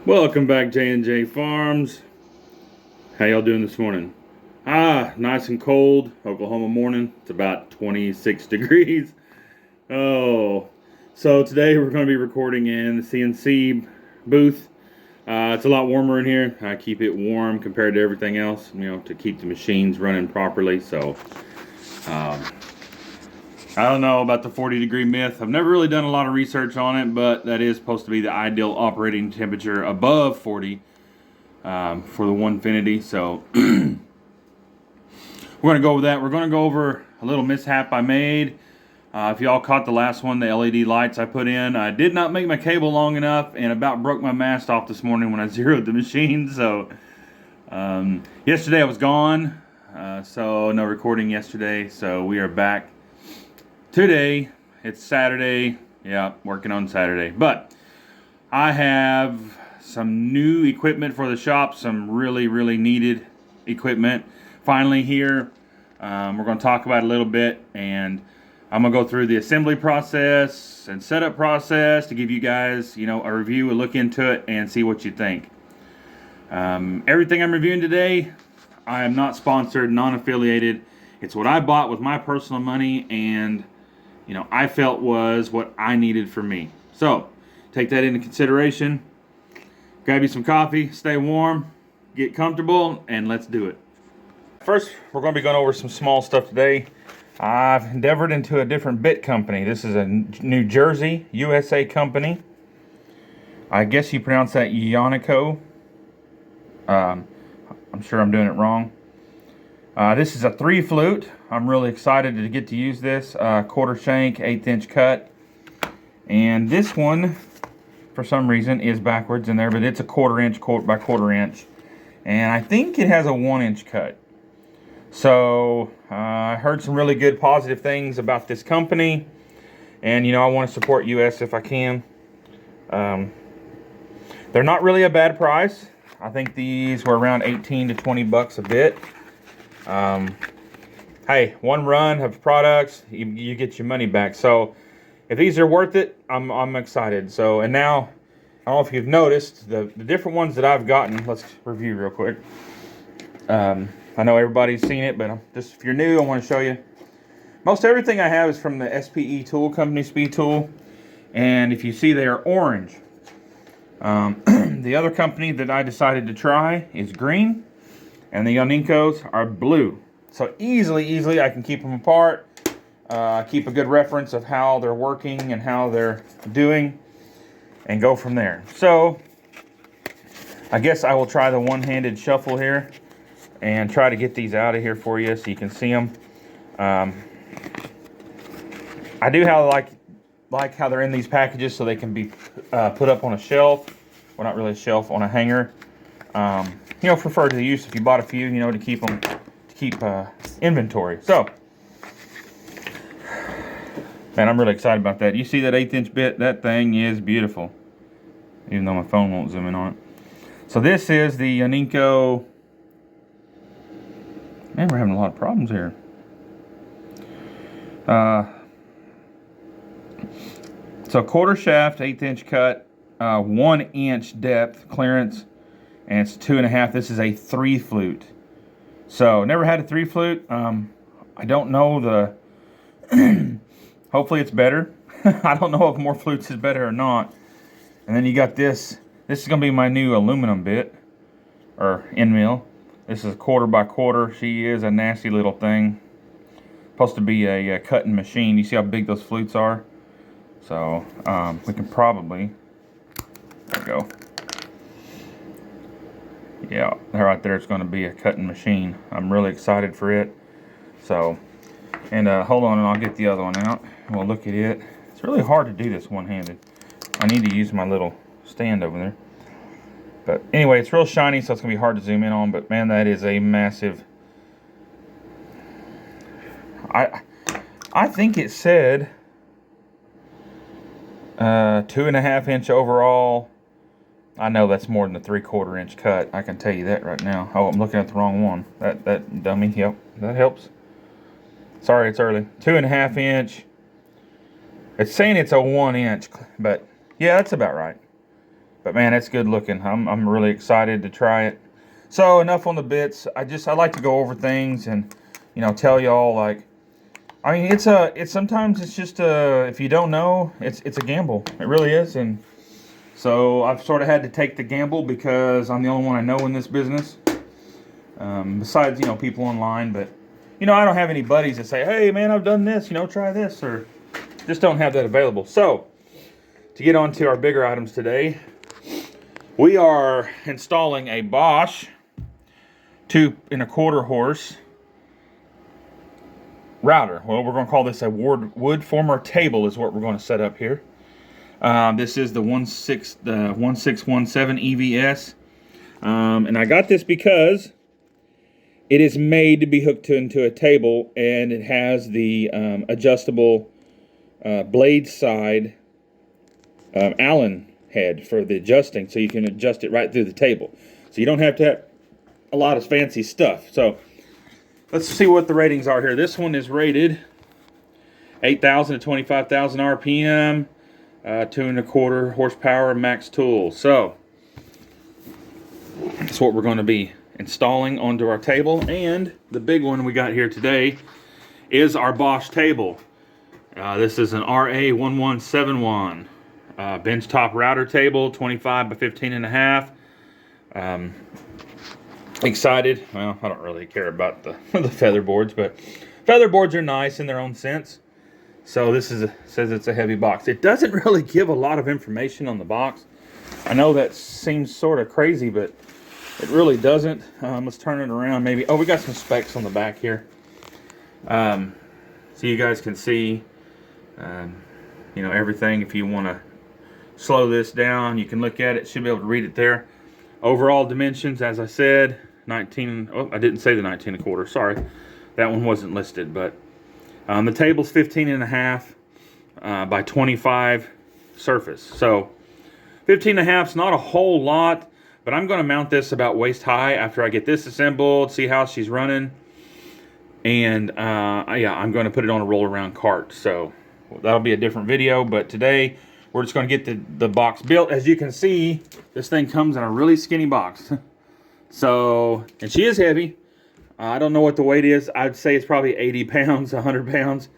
Welcome back, J&J Farms. How y'all doing this morning? Nice and cold, Oklahoma morning. It's about 26 degrees. Oh, so today we're going to be recording in the CNC booth. It's a lot warmer in here. I keep it warm compared to everything else, to keep the machines running properly. So, I don't know about the 40-degree myth. I've never really done a lot of research on it, but that is supposed to be the ideal operating temperature above 40 for the Onefinity. So we're going to go with that. We're going to go over a little mishap I made. If y'all caught the last one, the LED lights I put in, I did not make my cable long enough and about broke my mast off this morning when I zeroed the machine. So yesterday I was gone, so no recording yesterday. So we are back today. It's Saturday. Yeah, working on Saturday. But I have some new equipment for the shop, some really, really needed equipment. Finally here. We're going to talk about it a little bit, and I'm going to go through the assembly process and setup process to give you guys, a review, a look into it, and see what you think. Everything I'm reviewing today, I am not sponsored, non-affiliated. It's what I bought with my personal money, and I felt was what I needed for me. So, take that into consideration. Grab you some coffee, stay warm, get comfortable, and let's do it. First, we're going to be going over some small stuff today. I've endeavored into a different bit company. This is a New Jersey, USA company. I guess you pronounce that Ionico. I'm sure I'm doing it wrong. This is a 3 flute. I'm really excited to get to use this. Quarter shank, 1/8 inch cut. And this one, for some reason, is backwards in there, but it's a 1/4 inch by 1/4 inch. And I think it has a 1 inch cut. So, I heard some really good positive things about this company. And, I want to support US if I can. They're not really a bad price. I think these were around 18 to 20 bucks a bit. Hey, one run of products, you get your money back. So if these are worth it, I'm excited. So, and now, I don't know if you've noticed the different ones that I've gotten. Let's review real quick. I know everybody's seen it, but just if you're new, I want to show you. Most everything I have is from the SPE Tool Company, Speed Tool. And if you see, they are orange. The other company that I decided to try is green. And the Ionincos are blue. So easily I can keep them apart. Keep a good reference of how they're working and how they're doing. And go from there. So, I guess I will try the one-handed shuffle here. And try to get these out of here for you so you can see them. I do like how they're in these packages so they can be put up on a shelf. Well, not really a shelf, on a hanger. For further use if you bought a few, to keep inventory. So, man, I'm really excited about that. You see that 1/8 inch bit? That thing is beautiful. Even though my phone won't zoom in on it. So this is the Ionico. Man, we're having a lot of problems here. So quarter shaft, 1/8 inch cut, 1 inch depth clearance. And it's 2.5. This is a 3 flute. So, never had a 3 flute. I don't know the... Hopefully it's better. I don't know if more flutes is better or not. And then you got this. This is going to be my new aluminum bit. Or end mill. This is 1/4 by 1/4. She is a nasty little thing. Supposed to be a cutting machine. You see how big those flutes are? So, we can probably... There we go. Yeah, right there, it's going to be a cutting machine. I'm really excited for it. So, and hold on, and I'll get the other one out. We'll look at it. It's really hard to do this one-handed. I need to use my little stand over there. But anyway, it's real shiny, so it's going to be hard to zoom in on. But man, that is a massive... I think it said 2.5 inch overall. I know that's more than a 3/4 inch cut. I can tell you that right now. Oh, I'm looking at the wrong one. That dummy. Yep, that helps. Sorry, it's early. 2.5 inch. It's saying it's a 1 inch, but yeah, that's about right. But man, it's good looking. I'm really excited to try it. So enough on the bits. I like to go over things and, you know, tell y'all, like, I mean, it's sometimes it's just if you don't know, it's a gamble. It really is. And so I've sort of had to take the gamble because I'm the only one I know in this business. Besides, you know, people online, but you know, I don't have any buddies that say, hey man, I've done this, you know, try this, or just don't have that available. So to get on to our bigger items today, we are installing a Bosch 2 1/4 horse router. Well, we're going to call this a wood former table is what we're going to set up here. This is the 1617 EVS. And I got this because it is made to be hooked into a table, and it has the adjustable blade side Allen head for the adjusting, so you can adjust it right through the table. So you don't have to have a lot of fancy stuff. So let's see what the ratings are here. This one is rated 8,000 to 25,000 RPM, 2 1/4 horsepower max tool. So that's what we're going to be installing onto our table. And the big one we got here today is our Bosch table. This is an RA1171 bench top router table, 25 by 15 and a half. Excited. Well, I don't really care about the the feather boards, but feather boards are nice in their own sense. So this says it's a heavy box. It doesn't really give a lot of information on the box. I know that seems sort of crazy, but it really doesn't. Let's turn it around maybe. Oh, we got some specs on the back here. So you guys can see, you know, everything. If you want to slow this down, you can look at it. Should be able to read it there. Overall dimensions, as I said, 19. Oh, I didn't say the 19 1/4. Sorry, that one wasn't listed. But the table's 15 and a half by 25 surface. So 15 and a half is not a whole lot. But I'm going to mount this about waist high after I get this assembled, see how she's running. And yeah, I'm going to put it on a roll around cart. So that'll be a different video. But today we're just going to get the box built. As you can see, this thing comes in a really skinny box. So, and she is heavy. I don't know what the weight is. I'd say it's probably 80 pounds, 100 pounds.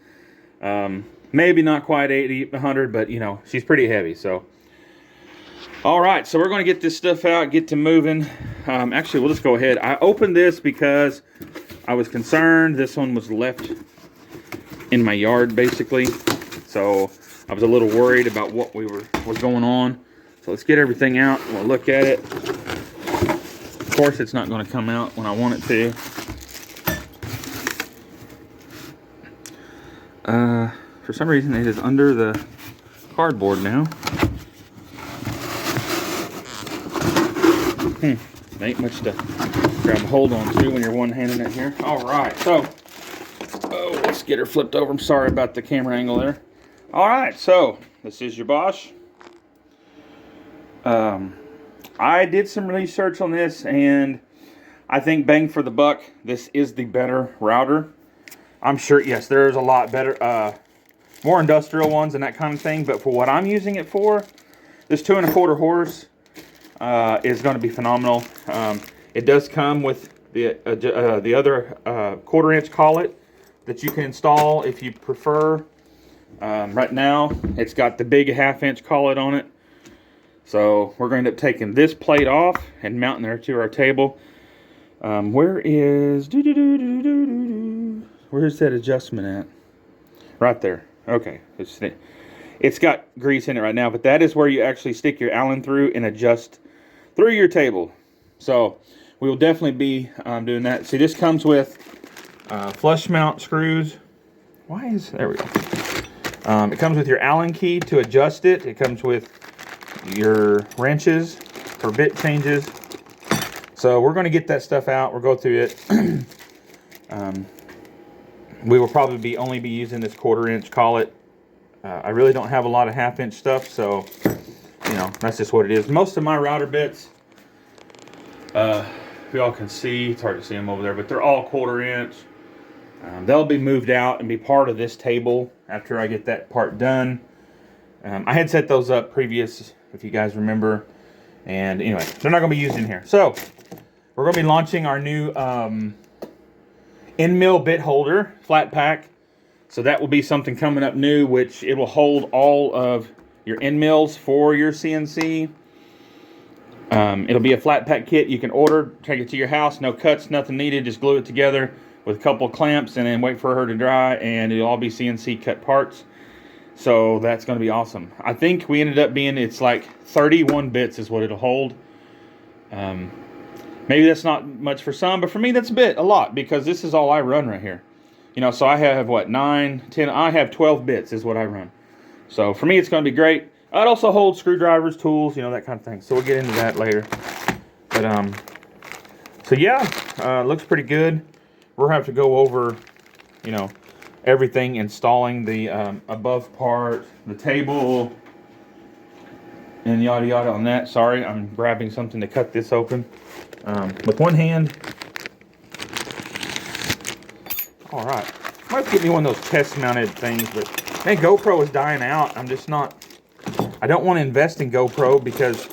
Maybe not quite 80, 100, but you know, she's pretty heavy. So all right, so we're going to get this stuff out, get to moving. Actually, we'll just go ahead. I opened this because I was concerned this one was left in my yard, basically. So I was a little worried about what was going on. So let's get everything out. We'll look at it. Of course, it's not going to come out when I want it to. For some reason, it is under the cardboard now. Ain't much to grab a hold on to when you're one-handing it here. All right, so let's get her flipped over. I'm sorry about the camera angle there. All right, so this is your Bosch. I did some research on this, and I think bang for the buck, this is the better router. I'm sure, yes, there's a lot better, more industrial ones and that kind of thing, but for what I'm using it for, this 2 1/4 horse is going to be phenomenal. It does come with the other 1/4 inch collet that you can install if you prefer. Right now, it's got the big 1/2 inch collet on it. So we're going to end up taking this plate off and mounting there to our table. Where's that adjustment at? Right there. Okay. It's got grease in it right now, but that is where you actually stick your Allen through and adjust through your table. So we will definitely be doing that. See, this comes with flush mount screws. There we go. It comes with your Allen key to adjust it. It comes with your wrenches for bit changes. So we're going to get that stuff out. We'll go through it. We will probably only be using this 1/4 inch collet. I really don't have a lot of 1/2 inch stuff, so you know, that's just what it is. Most of my router bits, y'all can see, it's hard to see them over there, but they're all 1/4 inch. They'll be moved out and be part of this table after I get that part done. I had set those up previous, if you guys remember. And anyway, they're not going to be used in here. So we're going to be launching our new end mill bit holder, flat pack. So that will be something coming up new, which it will hold all of your end mills for your CNC. It'll be a flat pack kit you can order, take it to your house, no cuts, nothing needed, just glue it together with a couple of clamps and then wait for her to dry, and it'll all be CNC cut parts. So that's going to be awesome. I think we ended up being, it's like 31 bits is what it'll hold. Maybe that's not much for some, but for me that's a lot, because this is all I run right here. You know, so I have what, 9, 10, I have 12 bits is what I run. So for me it's going to be great. I'd also hold screwdrivers, tools, you know, that kind of thing. So we'll get into that later. But so yeah, looks pretty good. We'll have to go over, you know, everything, installing the above part, the table, and yada yada on that. Sorry, I'm grabbing something to cut this open with one hand. All right, I might get me one of those test mounted things, but man, GoPro is dying out. I'm just not, I don't want to invest in GoPro because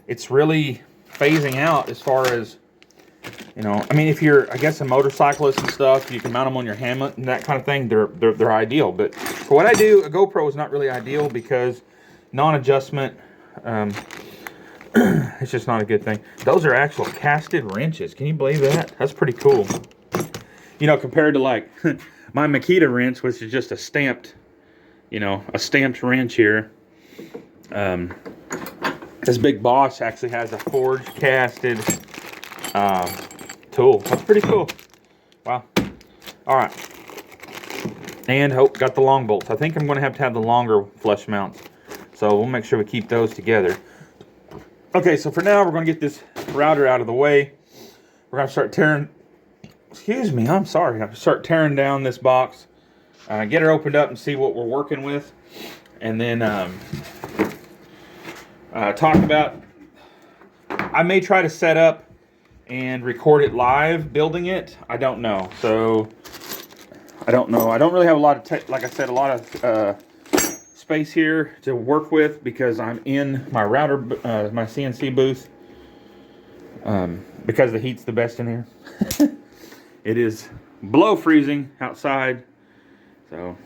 it's really phasing out as far as, you know, I mean, if you're, I guess, a motorcyclist and stuff, you can mount them on your helmet and that kind of thing. They're ideal. But for what I do, a GoPro is not really ideal because non-adjustment, it's just not a good thing. Those are actual casted wrenches. Can you believe that? That's pretty cool. You know, compared to like my Makita wrench, which is just a stamped, you know, a stamped wrench here. This big Bosch actually has a forged casted tool. That's pretty cool. Wow. All right. And got the long bolts. I think I'm going to have the longer flush mounts. So we'll make sure we keep those together. Okay, so for now we're going to get this router out of the way. We're going to start tearing, excuse me, I'm sorry. I'm start tearing down this box. Get her opened up and see what we're working with. And then talk about, I may try to set up and record it live building it. I don't know. So I don't know. I don't really have a lot of, like I said, a lot of space here to work with because I'm in my router, my CNC booth, because the heat's the best in here. It is below freezing outside. So,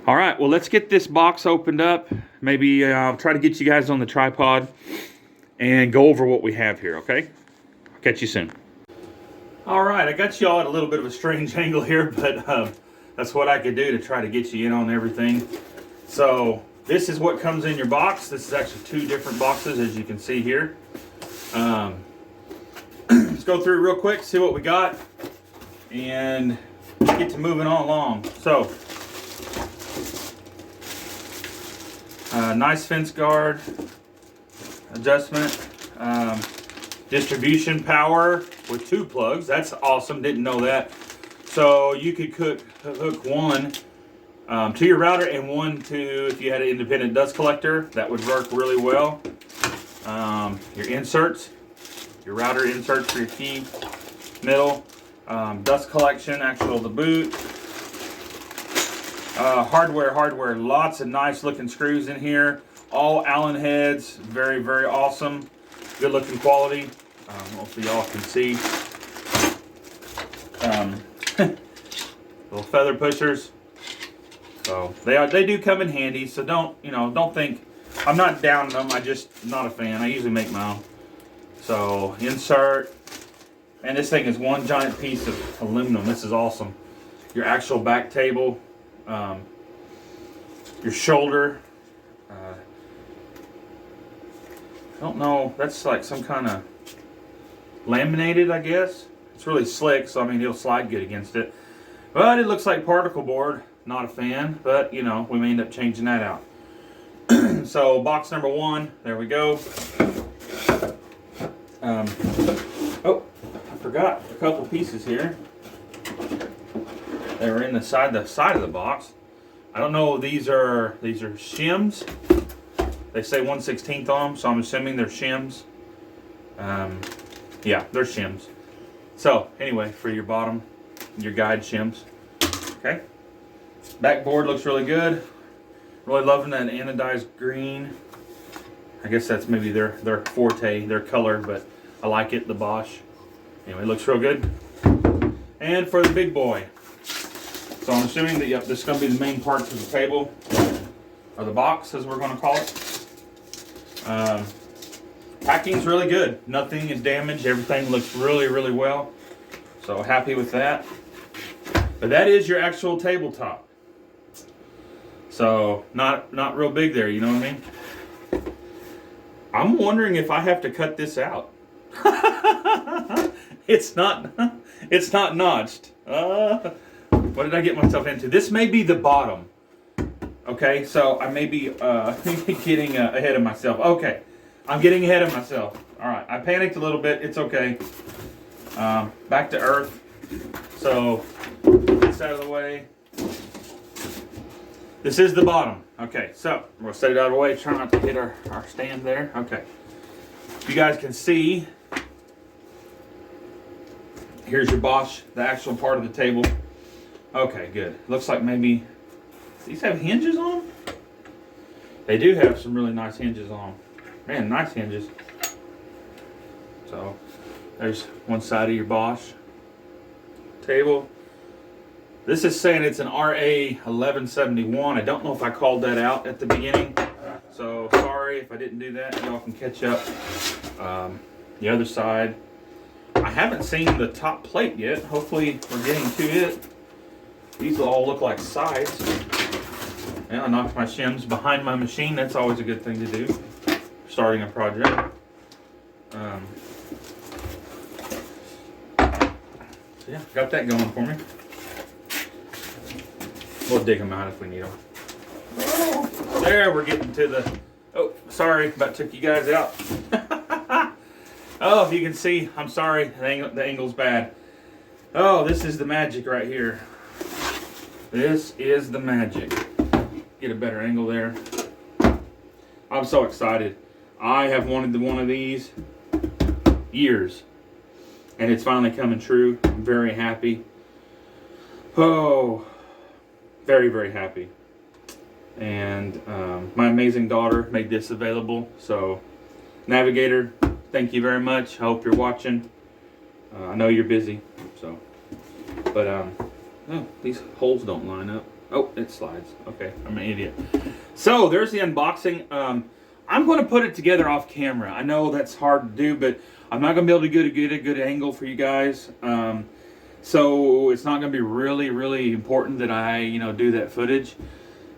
all right, well, let's get this box opened up. Maybe I'll try to get you guys on the tripod and go over what we have here, okay? I'll catch you soon. All right, I got you all at a little bit of a strange angle here, but that's what I could do to try to get you in on everything. So this is what comes in your box. This is actually 2 different boxes, as you can see here. Let's go through real quick, see what we got, and get to moving on along. So, nice fence guard adjustment, distribution power with 2 plugs. That's awesome. Didn't know that. So you could hook one to your router and one to, if you had an independent dust collector, that would work really well. Your inserts, your router inserts for your key, middle, dust collection, actual the boot, hardware, lots of nice looking screws in here, all Allen heads, very, very awesome, good looking quality. Hopefully y'all can see. Little feather pushers. So they do come in handy. So don't think I'm not down them. I just not a fan. I usually make my own. So insert, and this thing is one giant piece of aluminum. This is awesome. Your actual back table, your shoulder. I don't know. That's like some kind of laminated, I guess. It's really slick, so I mean it'll slide good against it. But it looks like particle board. Not a fan, but you know, we may end up changing that out. So box number 1, there we go. Oh, I forgot a couple pieces here. They were in the side of the box. I don't know. These are shims. They say 1/16 on them, so I'm assuming they're shims. Yeah, they're shims. So anyway, for your bottom, your guide shims. Okay. Backboard looks really good. Really loving that anodized green. I guess that's maybe their forte, their color, but I like it, the Bosch. Anyway, it looks real good. And for the big boy. So I'm assuming that, yep, this is going to be the main parts of the table, or the box as we're going to call it. Packing's really good. Nothing is damaged. Everything looks really, really well. So happy with that. But that is your actual tabletop. So not real big there, you know what I mean? I'm wondering if I have to cut this out. It's not notched. What did I get myself into? This may be the bottom. Okay, so I may be getting ahead of myself. Okay, I'm getting ahead of myself. All right, I panicked a little bit. It's okay. Back to earth. So, this out of the way. This is the bottom. Okay, so we'll set it out of the way. Try not to hit our stand there. Okay. You guys can see, here's your Bosch, the actual part of the table. Okay, good. Looks like maybe, these have hinges on them? They do have some really nice hinges on them. Man, nice hinges. So, there's one side of your Bosch table. This is saying it's an RA 1171. I don't know if I called that out at the beginning. So, sorry if I didn't do that. Y'all can catch up. The other side. I haven't seen the top plate yet. Hopefully, we're getting to it. These will all look like sides. Yeah, I knocked my shims behind my machine. That's always a good thing to do. Starting a project. So yeah, got that going for me. We'll dig them out if we need them. There, we're getting to the... Oh, sorry, about took you guys out. Oh, if you can see, I'm sorry, the angle's bad. Oh, this is the magic right here. This is the magic. Get a better angle there. I'm so excited. I have wanted one of these years. And it's finally coming true. I'm very happy. Oh, very, very happy. And my amazing daughter made this available. So, Navigator, thank you very much. I hope you're watching. I know you're busy. So, but oh, these holes don't line up. Oh, it slides. Okay, I'm an idiot. So there's the unboxing. I'm going to put it together off camera. I know that's hard to do, but I'm not going to be able to get a good angle for you guys. So it's not going to be really, really important that I, do that footage.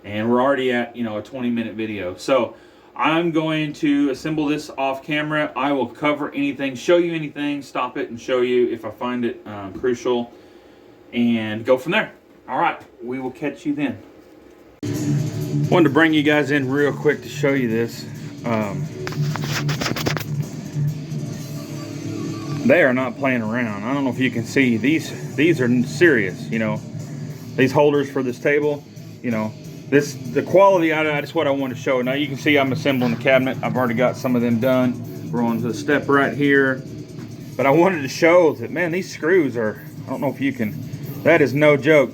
And we're already at, a 20-minute video. So I'm going to assemble this off camera. I will cover anything, show you anything, stop it and show you if I find it crucial, and go from there. All right, we will catch you then. Wanted to bring you guys in real quick to show you this. They are not playing around. I don't know if you can see, these are serious, These holders for this table, the quality out of that is what I want to show. Now you can see I'm assembling the cabinet. I've already got some of them done. We're on to the step right here. But I wanted to show that, man, these screws are, I don't know if you can, that is no joke.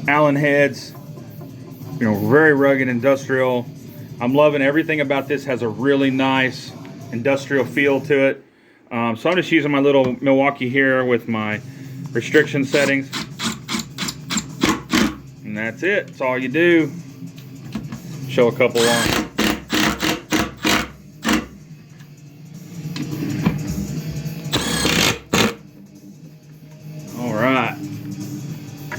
Allen heads, very rugged industrial. I'm loving everything about this. Has a really nice industrial feel to it. So I'm just using my little Milwaukee here with my restriction settings. And that's it. That's all you do. Show a couple on. All right.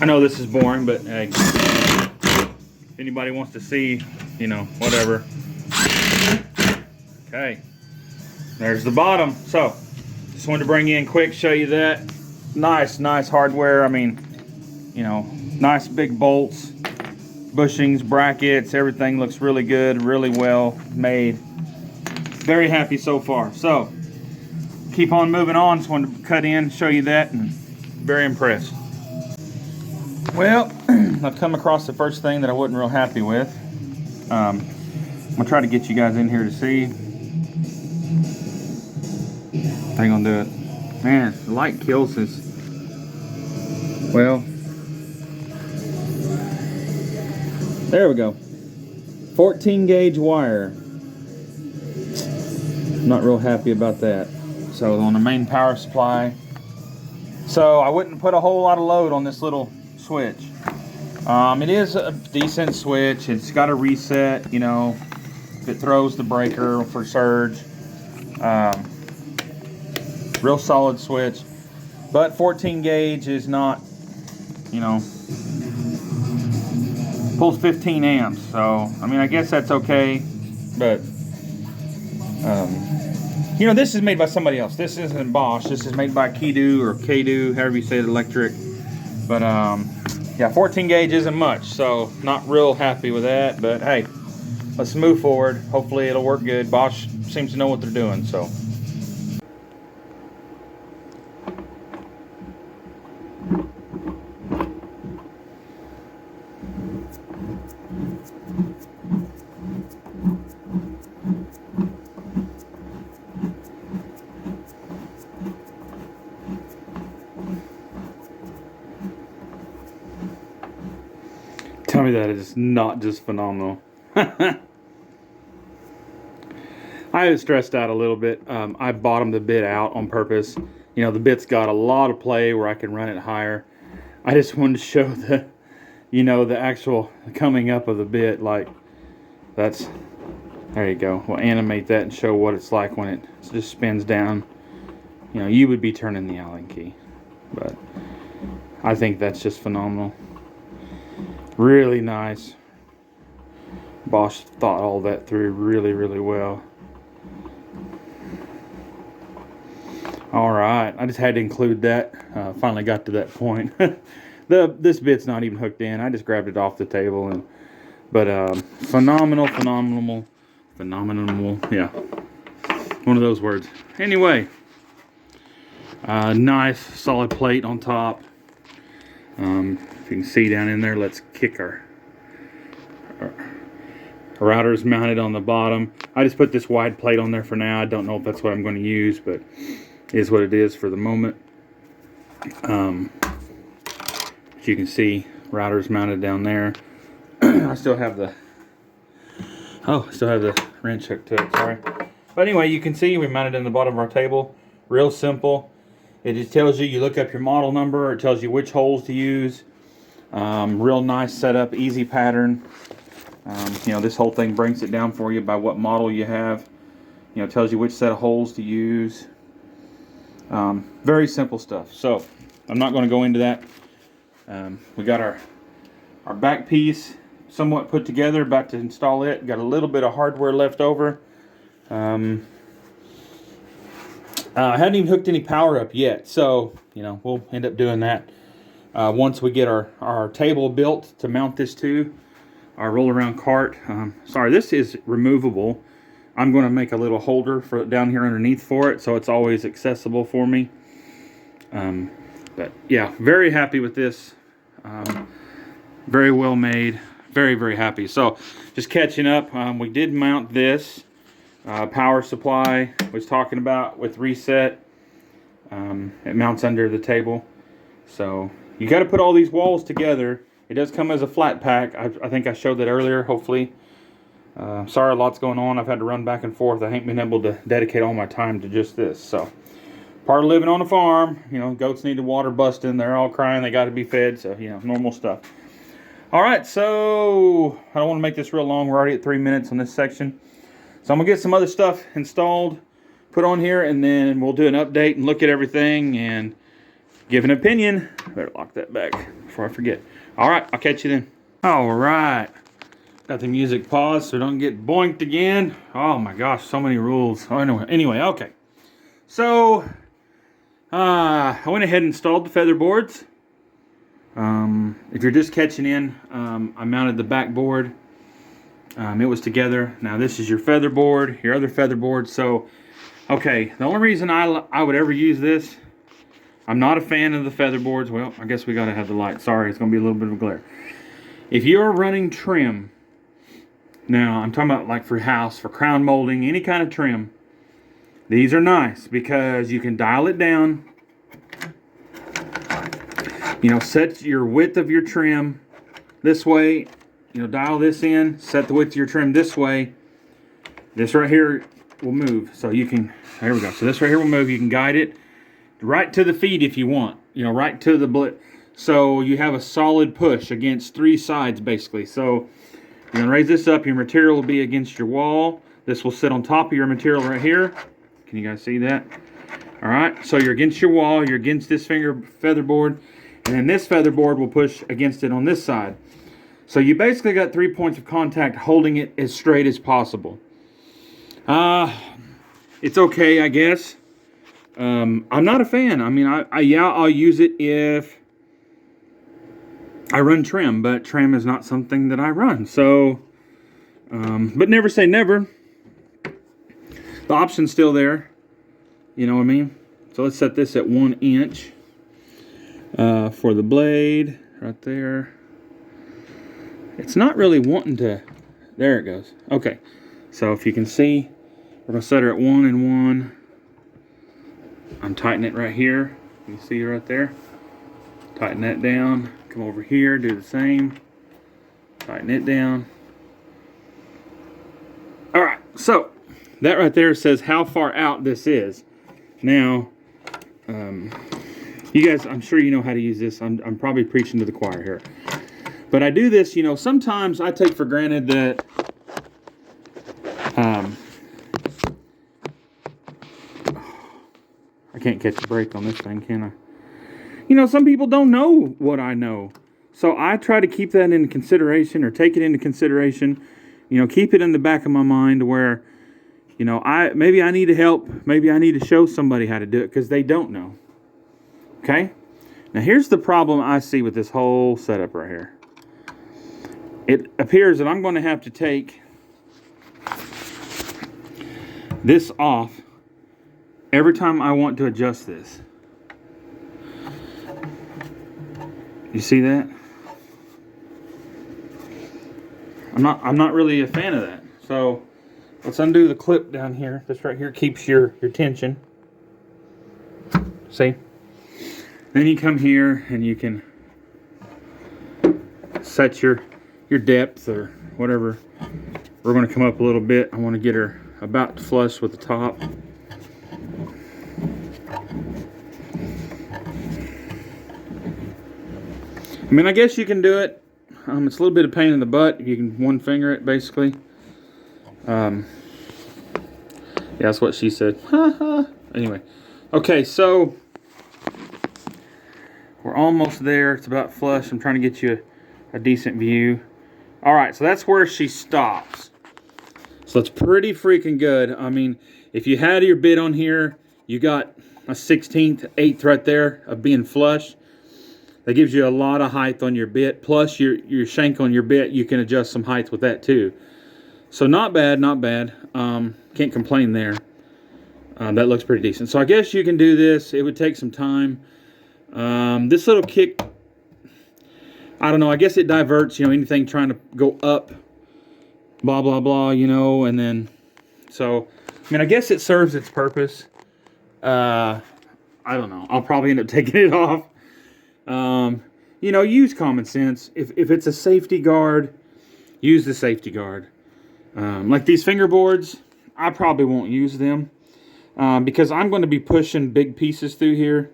I know this is boring, but hey, if anybody wants to see, whatever. Okay. There's the bottom. So, just wanted to bring you in quick, show you that. Nice hardware. I mean, nice big bolts, bushings, brackets, everything looks really good, really well made. Very happy so far. So, keep on moving on. Just wanted to cut in, show you that, and very impressed. Well, I've come across the first thing that I wasn't real happy with. I'm going to try to get you guys in here to see. Thing gonna do it. Man, the light kills this. Well, there we go. 14 gauge wire. Not real happy about that. So on the main power supply, so I wouldn't put a whole lot of load on this little switch. It is a decent switch. It's got a reset, you know, if it throws the breaker for surge. Real solid switch, but 14 gauge is not, you know, pulls 15 amps. So I mean, I guess that's okay, but you know, this is made by somebody else. This isn't Bosch. This is made by Kidu or Kdu, however you say it, electric. But yeah, 14 gauge isn't much, so not real happy with that. But hey, let's move forward. Hopefully it'll work good. Bosch seems to know what they're doing, so. Tell me that it's not just phenomenal. I was stressed out a little bit. I bottomed the bit out on purpose. You know, the bit's got a lot of play where I can run it higher. I just wanted to show the, you know, the actual coming up of the bit. Like, that's, there you go. We'll animate that and show what it's like when it just spins down. You know, you would be turning the Allen key. But I think that's just phenomenal. Really nice. Bosch thought all that through really, really well. Alright, I just had to include that. Finally got to that point. This bit's not even hooked in. I just grabbed it off the table. But phenomenal, yeah. One of those words. Anyway, nice solid plate on top. If you can see down in there, let's kick our router's mounted on the bottom. I just put this wide plate on there for now. I don't know if that's what I'm going to use, but it is what it is for the moment. As you can see, router's mounted down there. I still have the wrench hooked to it, sorry. But anyway, you can see we mounted it in the bottom of our table. Real simple. It just tells you, you look up your model number, it tells you which holes to use. Real nice setup, easy pattern. You know, this whole thing breaks it down for you by what model you have. You know, tells you which set of holes to use. Very simple stuff. So, I'm not going to go into that. We got our back piece somewhat put together, about to install it. Got a little bit of hardware left over. I haven't even hooked any power up yet, so you know, we'll end up doing that once we get our table built to mount this to, our roll around cart. Sorry, this is removable. I'm going to make a little holder for down here underneath for it, so it's always accessible for me. But yeah, very happy with this. Very well made. Very, very happy. So just catching up, we did mount this power supply was talking about with reset. It mounts under the table. So you got to put all these walls together. It does come as a flat pack. I think I showed that earlier, hopefully. Sorry, a lot's going on. I've had to run back and forth. I ain't been able to dedicate all my time to just this. So part of living on a farm, you know, goats need the water busting. They're all crying. They got to be fed. So, you know, normal stuff. All right, so I don't want to make this real long. We're already at 3 minutes on this section. So I'm going to get some other stuff installed, put on here, and then we'll do an update and look at everything and give an opinion. Better lock that back before I forget. All right, I'll catch you then. All right. Got the music paused so don't get boinked again. Oh my gosh, so many rules. Oh, anyway, okay. So, I went ahead and installed the feather boards. If you're just catching in, I mounted the backboard. It was together. Now this is your feather board, your other feather board. So, okay, the only reason I would ever use this, I'm not a fan of the feather boards. Well, I guess we gotta have the light. Sorry, it's gonna be a little bit of a glare. If you're running trim, now I'm talking about like for house, for crown molding, any kind of trim, these are nice because you can dial it down. You know, set your width of your trim this way. You know, dial this in, set the width of your trim this way. This right here, will move. So you can, there we go. So this right here will move. You can guide it right to the feet if you want. You know, right to the so you have a solid push against 3 sides basically. So you're going to raise this up. Your material will be against your wall. This will sit on top of your material right here. Can you guys see that? All right. So you're against your wall. You're against this feather board. And then this feather board will push against it on this side. So you basically got 3 points of contact holding it as straight as possible. It's okay, I guess. I'm not a fan. I mean, I'll use it if I run trim, but trim is not something that I run. So, but never say never. The option's still there. You know what I mean? So let's set this at 1 inch for the blade right there. It's not really wanting to. There it goes. Okay. So if you can see, we're going to set her at 1 and 1. I'm tightening it right here. You can see right there. Tighten that down. Come over here, do the same. Tighten it down. Alright, so that right there says how far out this is. Now, you guys, I'm sure you know how to use this. I'm probably preaching to the choir here. But I do this, you know, sometimes I take for granted that I can't catch a break on this thing, can I? You know, some people don't know what I know. So I try to keep that into consideration, or take it into consideration. You know, keep it in the back of my mind where, you know, maybe I need help. Maybe I need to show somebody how to do it because they don't know. Okay? Now here's the problem I see with this whole setup right here. It appears that I'm going to have to take this off every time I want to adjust this. You see that? I'm not really a fan of that. So let's undo the clip down here. This right here keeps your tension. See? Then you come here and you can set your depth or whatever. We're going to come up a little bit. I want to get her about flush with the top. I mean, I guess you can do it. It's a little bit of pain in the butt. You can one finger it, basically. Yeah, that's what she said. Anyway. Okay, so we're almost there. It's about flush. I'm trying to get you a decent view. Alright, so that's where she stops. So it's pretty freaking good. I mean, if you had your bit on here, you got a 1/16, 1/8 right there of being flush. That gives you a lot of height on your bit. Plus your shank on your bit, you can adjust some height with that too. So not bad, not bad. Can't complain there. That looks pretty decent. So I guess you can do this. It would take some time. This little kick, I don't know, I guess it diverts, you know, anything trying to go up, blah, blah, blah, you know, and then, so, I mean, I guess it serves its purpose. I don't know. I'll probably end up taking it off. You know, use common sense. If it's a safety guard, use the safety guard. Like these fingerboards, I probably won't use them because I'm going to be pushing big pieces through here,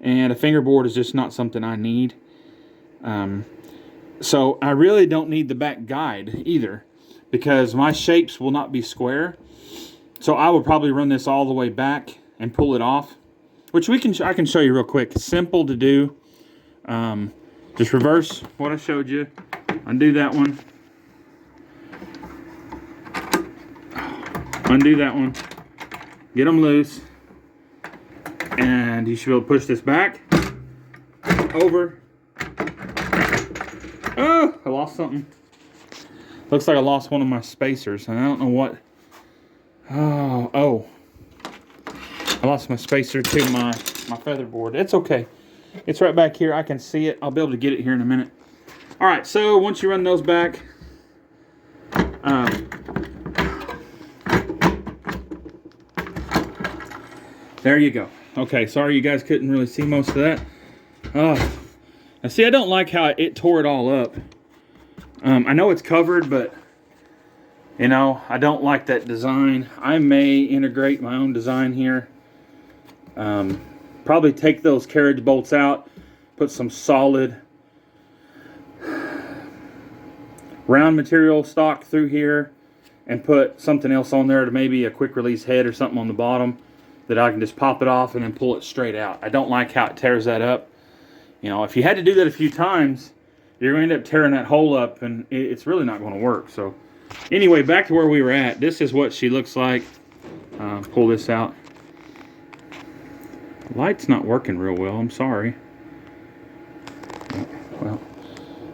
and a fingerboard is just not something I need. So I really don't need the back guide either because my shapes will not be square. So I will probably run this all the way back and pull it off, which I can show you real quick. Simple to do. Just reverse what I showed you. Undo that one. Undo that one. Get them loose. And you should be able to push this back. Over. Oh, I lost something. Looks like I lost one of my spacers. And I don't know what. Oh. I lost my spacer to my feather board. It's okay. It's right back here. I can see it. I'll be able to get it here in a minute. Alright, so once you run those back, there you go. Okay, sorry you guys couldn't really see most of that. Now see, I don't like how it tore it all up. I know it's covered, but You know, I don't like that design. I may integrate my own design here. Probably take those carriage bolts out, put some solid round material stock through here, and put something else on there, to maybe a quick release head or something on the bottom that I can just pop it off and then pull it straight out. I don't like how it tears that up. You know, if you had to do that a few times, you're going to end up tearing that hole up, and it's really not going to work. So anyway, back to where we were at. This is what she looks like. Pull this out. The light's not working real well. I'm sorry. Well,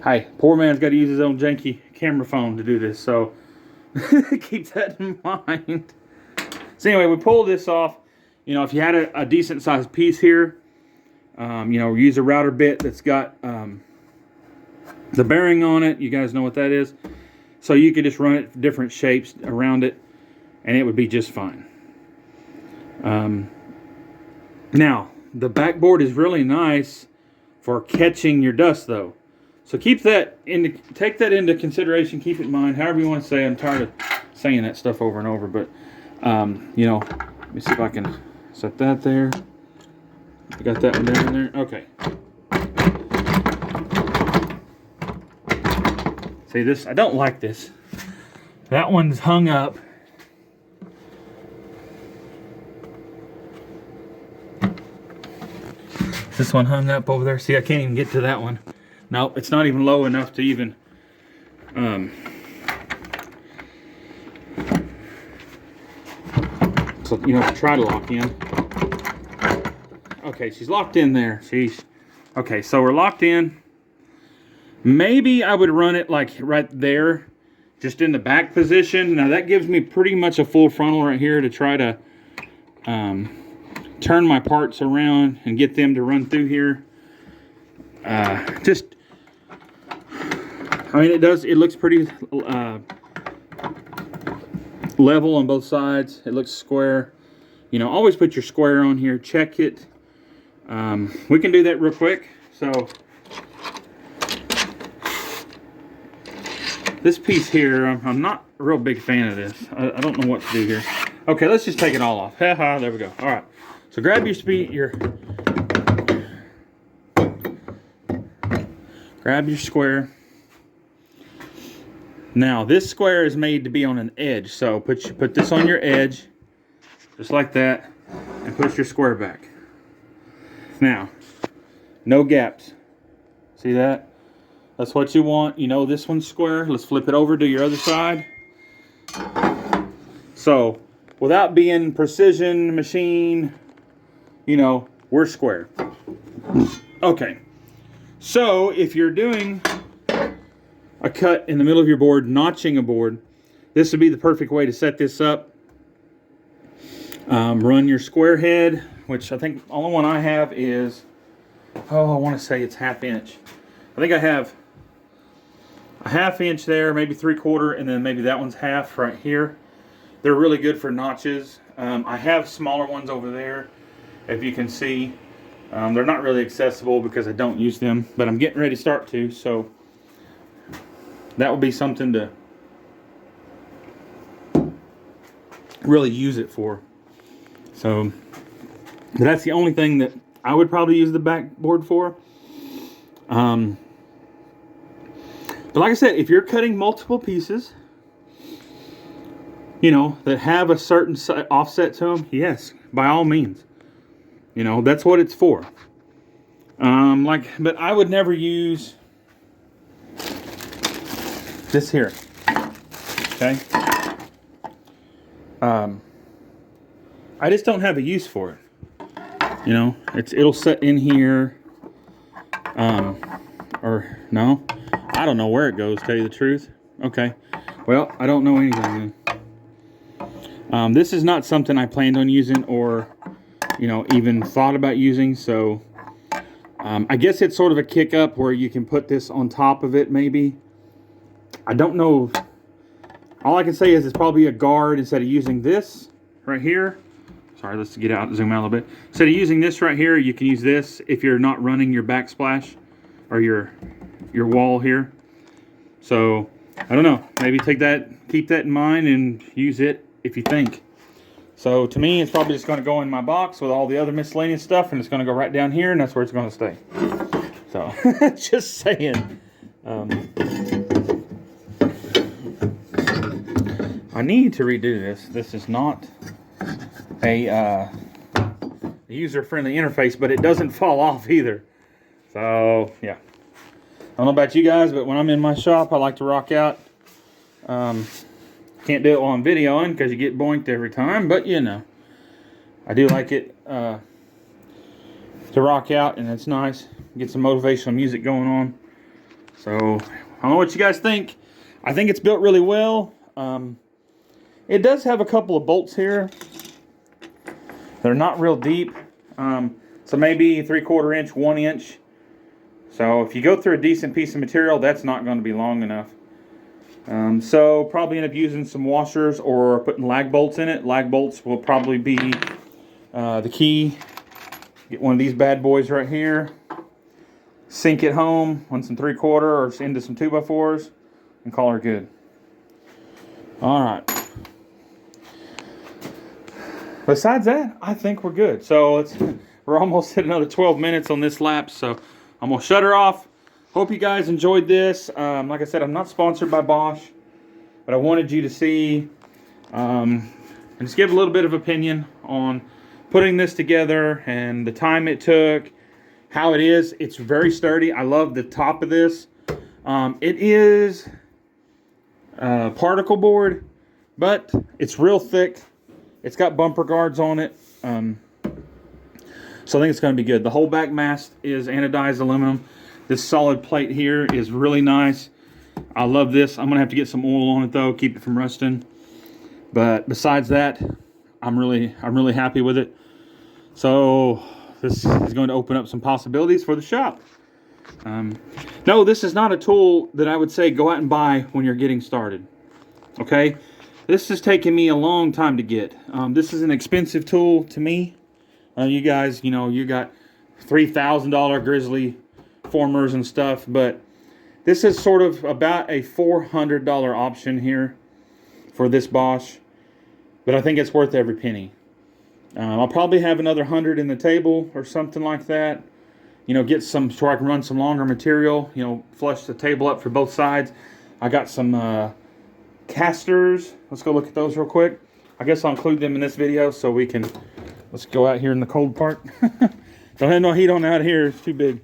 hey, poor man's got to use his own janky camera phone to do this, so keep that in mind. So anyway, we pull this off. You know, if you had a decent sized piece here, you know, use a router bit that's got the bearing on it. You guys know what that is. So you could just run it different shapes around it, and it would be just fine. Now, the backboard is really nice for catching your dust, though. So take that into consideration. Keep it in mind, however you want to say it. I'm tired of saying that stuff over and over, but you know, let me see if I can set that there. I got that one down there. Okay. See this? I don't like this. That one's hung up. This one hung up over there. See, I can't even get to that one. No, it's not even low enough to even so, you know, try to lock in. Okay, she's locked in there. Sheesh. Okay, so we're locked in. Maybe I would run it like right there, just in the back position. Now that gives me pretty much a full frontal right here to try to turn my parts around and get them to run through here. I mean, it looks pretty level on both sides. It looks square. You know, always put your square on here. Check it. We can do that real quick. So this piece here, I'm not a real big fan of this. I don't know what to do here. Okay, let's just take it all off. Haha, there we go. All right. So grab grab your square. Now this square is made to be on an edge, so put this on your edge, just like that, and push your square back. Now, no gaps. See that? That's what you want. You know this one's square. Let's flip it over to your other side. So, without being precision machine, you know, we're square. Okay. So, if you're doing a cut in the middle of your board, notching a board, this would be the perfect way to set this up. Run your square head, which I think the only one I have is, I want to say it's 1/2 inch. I think I have a 1/2 inch there, maybe 3/4, and then maybe that one's 1/2 right here. They're really good for notches. I have smaller ones over there, if you can see. They're not really accessible because I don't use them, but I'm getting ready to start to, so that would be something to really use it for. So, but that's the only thing that I would probably use the backboard for. But like I said, if you're cutting multiple pieces, you know, that have a certain offset to them, yes, by all means. You know, that's what it's for. But I would never use this here. Okay? I just don't have a use for it. You know, it'll sit in here. Or no, I don't know where it goes, tell you the truth. Okay. Well, I don't know anything then. This is not something I planned on using or, you know, even thought about using. So, I guess it's sort of a kick up where you can put this on top of it, maybe. I don't know. All I can say is it's probably a guard instead of using this right here. Sorry, let's get out, zoom out a little bit. Instead of using this right here, you can use this if you're not running your backsplash or your wall here. So I don't know. Maybe keep that in mind and use it if you think. So to me, it's probably just going to go in my box with all the other miscellaneous stuff, and it's going to go right down here, and that's where it's going to stay. So, just saying. I need to redo this. This is not a user-friendly interface, but it doesn't fall off either. So, yeah. I don't know about you guys, but when I'm in my shop, I like to rock out. Can't do it while I'm videoing because you get boinked every time, but you know, I do like it to rock out, and it's nice. Get some motivational music going on. So, I don't know what you guys think. I think it's built really well. It does have a couple of bolts here. They're not real deep. So maybe 3/4 inch, 1 inch. So if you go through a decent piece of material, that's not going to be long enough. So probably end up using some washers or putting lag bolts in it. Lag bolts will probably be the key. Get one of these bad boys right here. Sink it home on some 3/4 or into some 2x4s and call her good. All right. Besides that, I think we're good. So we're almost at another 12 minutes on this lapse. So I'm going to shut her off. Hope you guys enjoyed this. Like I said, I'm not sponsored by Bosch, but I wanted you to see and just give a little bit of opinion on putting this together and the time it took, how it is. It's very sturdy. I love the top of this. It is particle board, but it's real thick. It's got bumper guards on it. So I think it's going to be good. The whole back mast is anodized aluminum. This solid plate here is really nice. I love this. I'm going to have to get some oil on it though, keep it from rusting. But besides that, I'm really happy with it. So this is going to open up some possibilities for the shop. No, this is not a tool that I would say go out and buy when you're getting started. Okay? This has taken me a long time to get. This is an expensive tool to me. You guys, you know, you got $3,000 Grizzly formers and stuff, but this is sort of about a $400 option here for this Bosch, but I think it's worth every penny. I'll probably have another 100 in the table or something like that. You know, get some so I can run some longer material, you know, flush the table up for both sides. I got some casters. Let's go look at those real quick. I guess I'll include them in this video so we can, let's go out here in the cold part. Don't have no heat on out here, it's too big.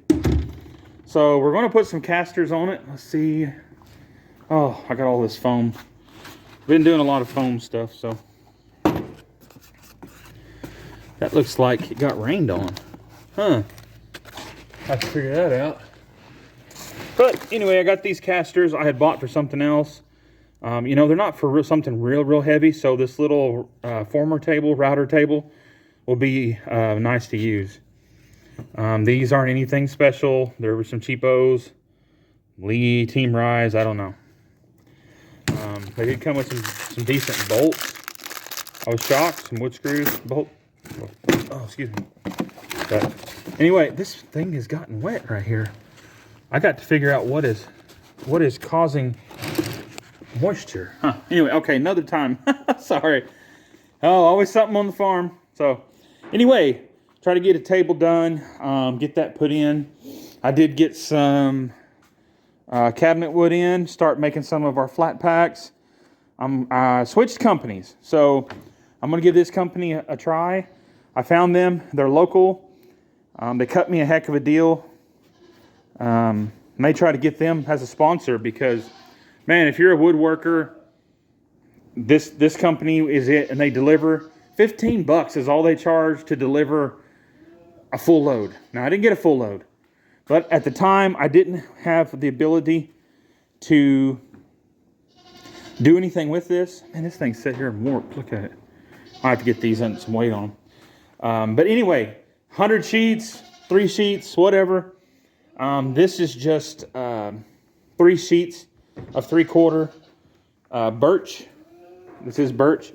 So we're going to put some casters on it. Let's see. Oh, I got all this foam. Been doing a lot of foam stuff, so. That looks like it got rained on. Huh. Have to figure that out. But anyway, I got these casters I had bought for something else. You know, they're not for something real heavy, so this little former table, router table, will be nice to use. These aren't anything special. There were some cheapos. Lee, Team Rise, I don't know. They did come with some decent bolts. I was shocked. Some wood screws, bolt. Oh, excuse me. But anyway, this thing has gotten wet right here. I got to figure out what is causing moisture. Huh. Anyway, okay, another time. Sorry. Oh, always something on the farm. So anyway, try to get a table done, get that put in. I did get some cabinet wood in, start making some of our flat packs. I switched companies, so I'm going to give this company a try. I found them. They're local. They cut me a heck of a deal. May try to get them as a sponsor because, man, if you're a woodworker, this company is it, and they deliver. $15 is all they charge to deliver a full load. Now, I didn't get a full load, but at the time, I didn't have the ability to do anything with this. Man, this thing's sit here and warped. Look at it. I have to get these and some weight on them. But anyway, 100 sheets, 3 sheets, whatever. This is just 3 sheets of 3/4 birch. This is birch.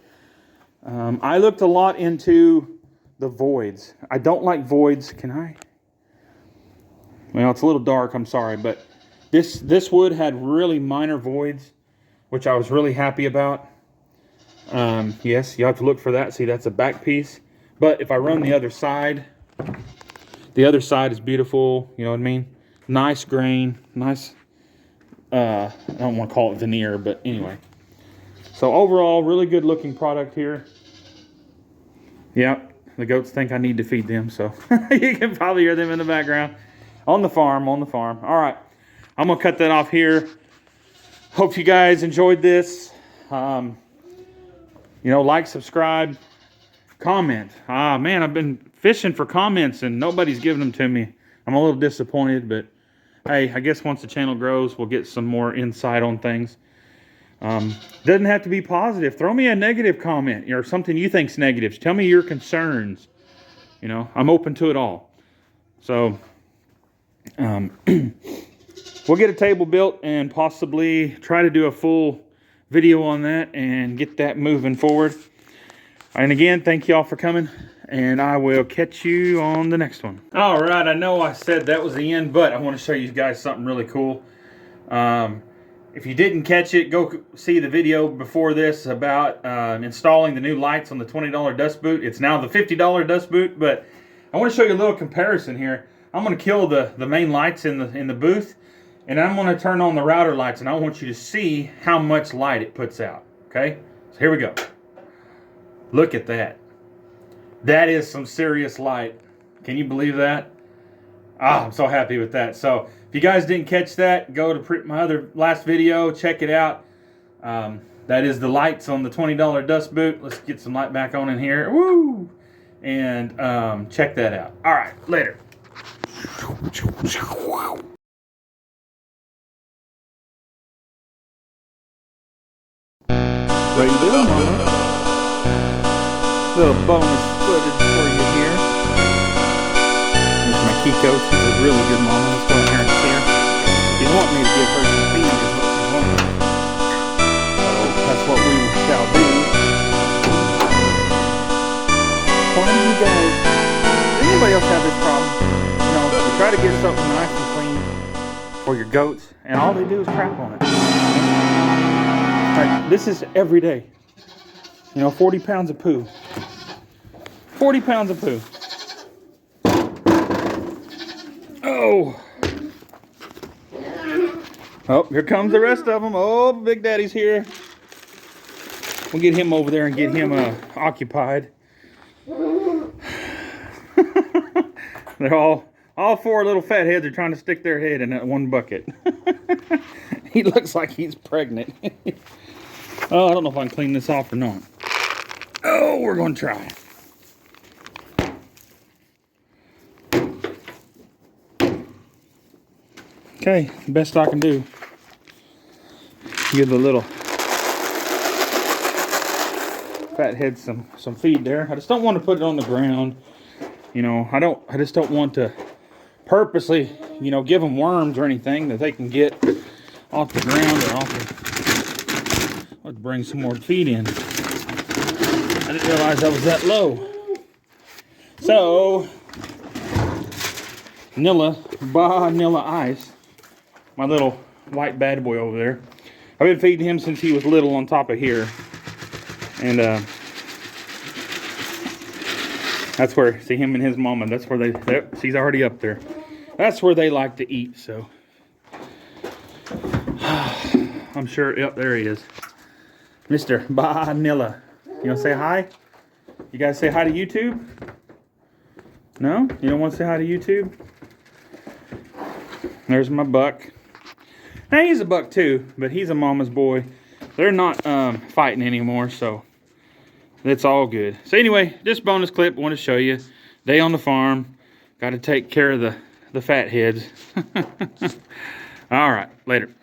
I looked a lot into the voids. I don't like voids. Can I? Well, it's a little dark. I'm sorry, but this wood had really minor voids. which I was really happy about. Yes, you have to look for that. See, that's a back piece. But if I run the other side is beautiful. You know what I mean? Nice grain, nice. I don't want to call it veneer, but anyway. So overall, really good looking product here. Yep, the goats think I need to feed them, so you can probably hear them in the background. On the farm. All right, I'm gonna cut that off here. Hope you guys enjoyed this. You know, like, subscribe, comment. Man, I've been fishing for comments and nobody's giving them to me. I'm a little disappointed, but hey, I guess once the channel grows, we'll get some more insight on things. Doesn't have to be positive. Throw me a negative comment or something you think's negative. Tell me your concerns. You know, I'm open to it all. So, we'll get a table built and possibly try to do a full video on that and get that moving forward. And again, thank you all for coming, and I will catch you on the next one. All right, I know I said that was the end, but I want to show you guys something really cool. If you didn't catch it, go see the video before this about installing the new lights on the $20 dust boot. It's now the $50 dust boot, but I want to show you a little comparison here. I'm going to kill the main lights in the booth, and I'm going to turn on the router lights, and I want you to see how much light it puts out. Okay, so here we go. Look at that. That is some serious light. Can you believe that? I'm so happy with that. So if you guys didn't catch that, go to my other last video, check it out. That is the lights on the $20 dust boot. Let's get some light back on in here. Woo! And check that out. All right, later. What you doing, Mama? Little bonus footage for you here. Here's my Kiko. She's a really good mama. Let's go in here and see her. She want me to give her some feed is what she wants. So that's what we shall do. Why do you guys, does anybody else have this problem? You know, you try to get something nice and clean for your goats, and all they do is crap on it. Like, this is every day. You know, 40 pounds of poo. 40 pounds of poo. Oh. Oh, here comes the rest of them. Oh, Big Daddy's here. We'll get him over there and get him occupied. They're all four little fat heads are trying to stick their head in that one bucket. He looks like he's pregnant. Oh, I don't know if I can clean this off or not. Oh, we're going to try. Okay, best I can do. Give the little fat head some feed there. I just don't want to put it on the ground. You know, I just don't want to purposely, you know, give them worms or anything that they can get off the ground or off the... Let's bring some more feed in. I didn't realize I was that low. So, Vanilla Ice, my little white bad boy over there. I've been feeding him since he was little on top of here. And that's where, see him and his mama, that's where she's already up there. That's where they like to eat, so. I'm sure, yep, there he is. Mr. Vanilla. You want to say hi? You guys say hi to YouTube? No? You don't want to say hi to YouTube? There's my buck. Now he's a buck too, but he's a mama's boy. They're not fighting anymore, so that's all good. So anyway, just bonus clip, want to show you. Day on the farm. Got to take care of the fat heads. All right, later.